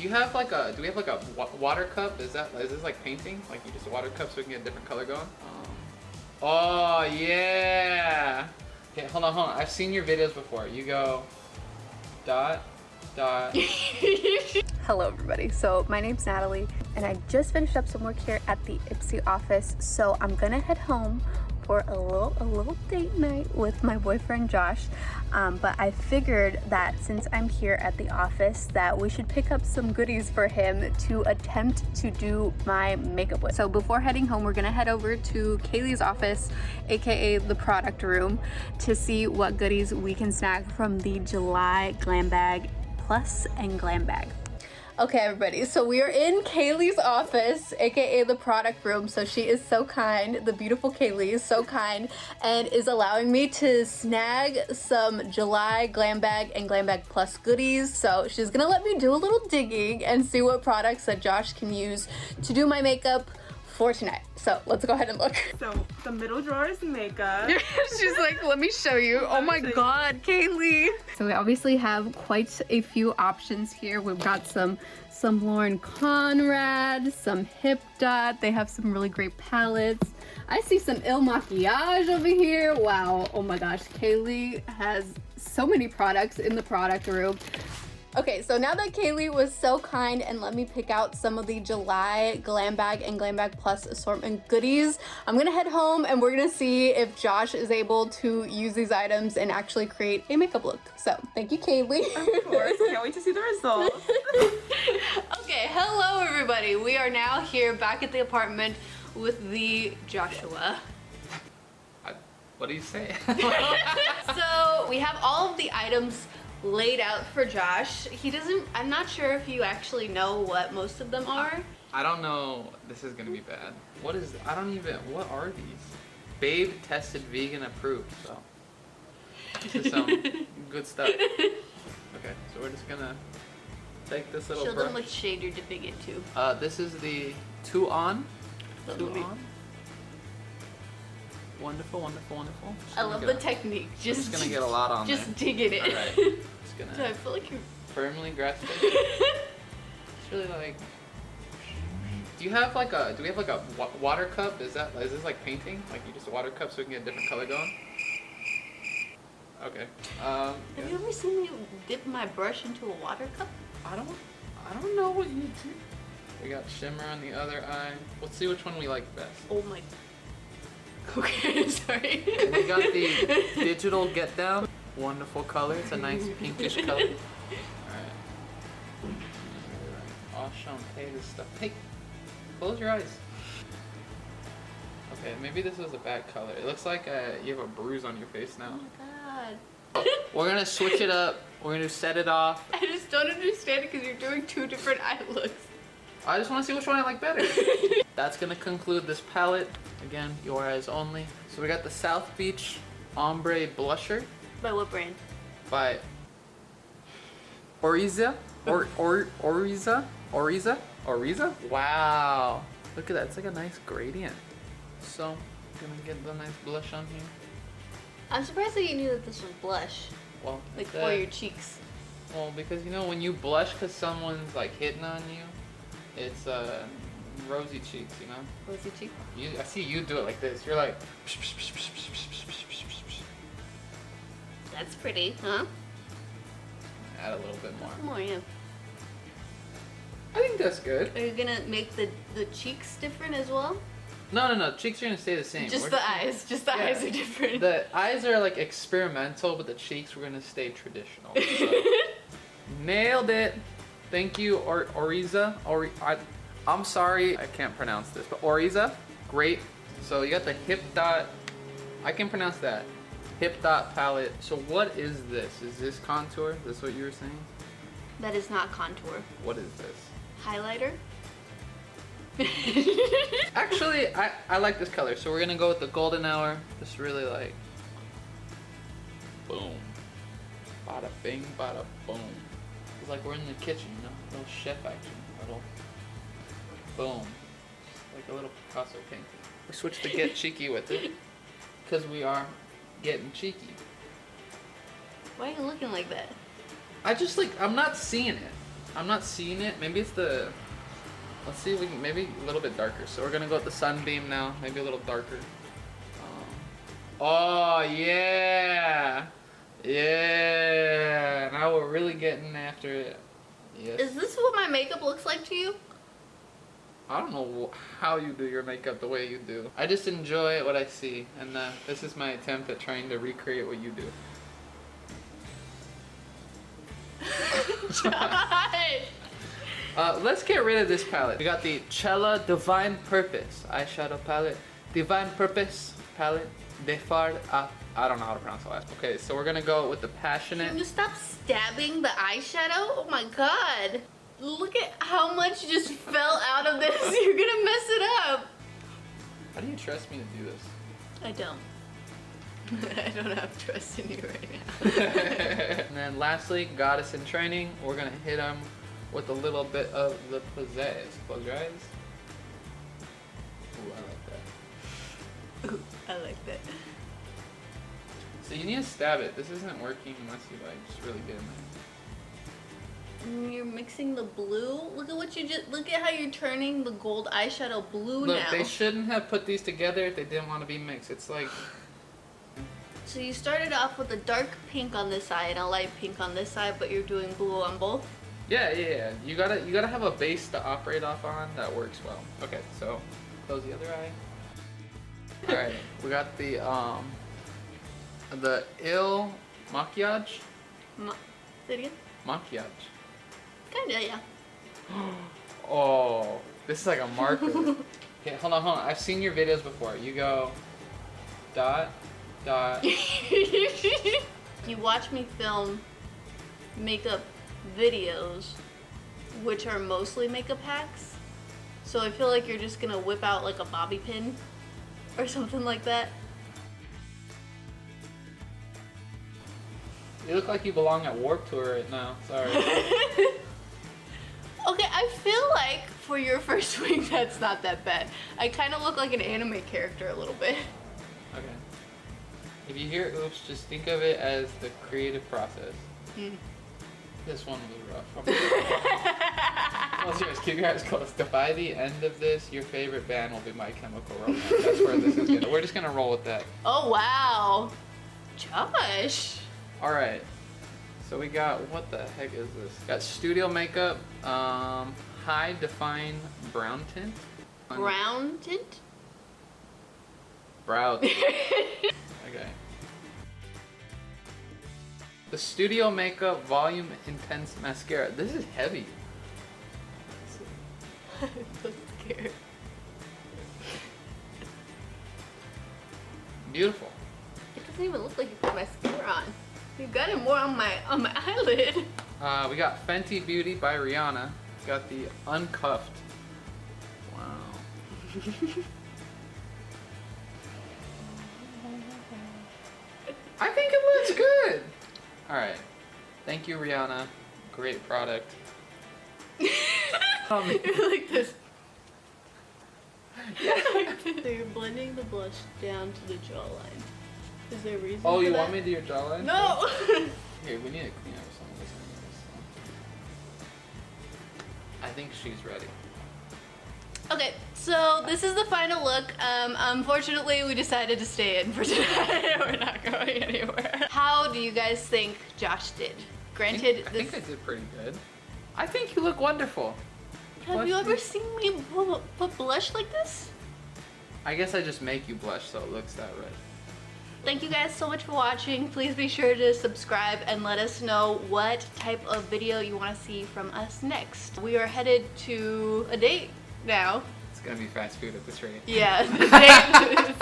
Do you have like a, do we have like a water cup? Is this like painting? Like you just water cup so we can get a different color going? Oh yeah. Okay, hold on. I've seen your videos before. You go dot. Hello everybody, so my name's Natalie and I just finished up some work here at the IPSY office, so I'm gonna head home for a little date night with my boyfriend Josh, but I figured that since I'm here at the office that we should pick up some goodies for him to attempt to do my makeup with. So before heading home, we're gonna head over to Kaylee's office, aka the product room, to see what goodies we can snag from the July Glam Bag Plus and Glam Bag. Okay everybody, so we are in Kaylee's office, aka the product room. So she is so kind, the beautiful Kaylee is so kind and is allowing me to snag some July Glam Bag and Glam Bag Plus goodies. So she's gonna let me do a little digging and see what products that Josh can use to do my makeup for tonight. So let's go ahead and look. So the middle drawer is makeup. She's like, let me show you. Oh my god, Kaylee. So we obviously have quite a few options here. We've got some Lauren Conrad, some Hip Dot. They have some really great palettes. I see some Il Makiage over here. Wow, oh my gosh, Kaylee has so many products in the product room. Okay, so now that Kaylee was so kind and let me pick out some of the July Glam Bag and Glam Bag Plus assortment goodies, I'm gonna head home and we're gonna see if Josh is able to use these items and actually create a makeup look. So, thank you, Kaylee. Of course, can't wait to see the results. Okay, hello everybody. We are now here back at the apartment with the Joshua. What do you say? So, we have all of the items laid out for Josh. I'm not sure if you actually know what most of them are. I don't know. This is gonna be bad. What are these? Babe tested vegan approved, so this is some good stuff. Okay, so we're just gonna take this little Show brush. them which shade you're dipping into. This is the 2 on. Wonderful, wonderful, wonderful. I love the technique. Just gonna get a lot on just there. dig in it. All right. Just gonna So I feel like you're firmly grasp it. It's really like. Do we have like a water cup? Is this like painting? Like you just water cup so we can get a different color going? Okay. Have you ever seen me dip my brush into a water cup? I don't know what you do. We got shimmer on the other eye. Let's see which one we like best. Oh my. Okay, sorry. We got the digital get down. Wonderful color. It's a nice pinkish color. Alright. Enchanté this stuff. Hey, close your eyes. Okay, maybe this was a bad color. It looks like you have a bruise on your face now. Oh my god. We're gonna switch it up. We're gonna set it off. I just don't understand it because you're doing two different eye looks. I just want to see which one I like better. That's gonna conclude this palette. Again, your eyes only. So we got the South Beach Ombre Blusher. By what brand? By Oriza. Oriza? Wow. Look at that. It's like a nice gradient. So, gonna get the nice blush on here. I'm surprised that you knew that this was blush. Well, like for your cheeks. Well, because you know when you blush because someone's like hitting on you, it's rosy cheeks, you know? Rosy cheek? I see you do it like this. You're like... That's pretty, huh? Add a little bit more. More, yeah. I think that's good. Are you gonna make the cheeks different as well? No. Cheeks are gonna stay the same. Just the eyes. Just the eyes are different. The eyes are like experimental, but the cheeks we're gonna stay traditional. So. Nailed it. Thank you, Oriza. I'm sorry, I can't pronounce this, but Oriza, great. So you got the Hip Dot. I can pronounce that. Hip Dot palette. So what is this? Is this contour? Is this what you were saying? That is not contour. What is this? Highlighter. Actually, I like this color, so we're gonna go with the golden hour. Just really like, boom, bada bing, bada boom. It's like we're in the kitchen, you know, little chef action, little boom, like a little Picasso painting. We switched to get cheeky with it, because we are getting cheeky. Why are you looking like that? I'm not seeing it. I'm not seeing it. Maybe it's the. Let's see if we can. Maybe a little bit darker. So we're gonna go with the sunbeam now. Maybe a little darker. Oh yeah, yeah. Now we're really getting after it. Yes. Is this what my makeup looks like to you? I don't know how you do your makeup the way you do. I just enjoy what I see, and this is my attempt at trying to recreate what you do. Josh! Let's get rid of this palette. We got the Cella Divine Purpose eyeshadow palette. Divine Purpose palette. Defard. I don't know how to pronounce the last. Okay, so we're gonna go with the Passionate. Can you stop stabbing the eyeshadow? Oh my god. Look at how much just fell out of this. You're gonna mess it up. How do you trust me to do this? I don't. I don't have trust in you right now. And then lastly, Goddess in Training. We're gonna hit them with a little bit of the pizzazz. Close your eyes. Ooh, I like that. Ooh, I like that. So you need to stab it. This isn't working unless you like just really get in there. You're mixing the blue. Look at what you just. Look at how you're turning the gold eyeshadow blue Look, now. they shouldn't have put these together if they didn't want to be mixed. It's like. So you started off with a dark pink on this side and a light pink on this side, but you're doing blue on both. Yeah. You gotta have a base to operate off on that works well. Okay, so close the other eye. All right, we got the Il Maquillage. Say it again. Maquillage. Kinda, yeah. Oh, this is like a marker. Okay, hold on. I've seen your videos before. You go dot. You watch me film makeup videos, which are mostly makeup hacks. So I feel like you're just gonna whip out like a bobby pin or something like that. You look like you belong at Warped Tour right now. Sorry. Okay, I feel like for your first week, that's not that bad. I kind of look like an anime character a little bit. Okay. If you hear oops, just think of it as the creative process. This one was rough. Close your eyes. Keep your eyes closed. By the end of this, your favorite band will be My Chemical Romance. That's where this is gonna. We're just gonna roll with that. Oh wow, Josh. All right. So we got, what the heck is this? Got Studio Makeup, High Define Brown Tint. Brown tint? Brow tint. Okay. The Studio Makeup Volume Intense Mascara. This is heavy. I'm so scared. Beautiful. It doesn't even look like you put mascara on. You got it more on my eyelid. We got Fenty Beauty by Rihanna. Got the Uncuffed. Wow. I think it looks good. All right. Thank you, Rihanna. Great product. You're like this. So you're blending the blush down to the jawline. Is there a reason Oh, for you that? want me to do your jawline? No! Here, we need to clean up some of this. I think she's ready. Okay, so this is the final look. Unfortunately, we decided to stay in for tonight. We're not going anywhere. How do you guys think Josh did? Granted, I think I did pretty good. I think you look wonderful. Have you ever seen me put blush like this? I guess I just make you blush so it looks that red. Thank you guys so much for watching. Please be sure to subscribe and let us know what type of video you want to see from us next. We are headed to a date now. It's gonna be fast food at this rate. Yeah, the date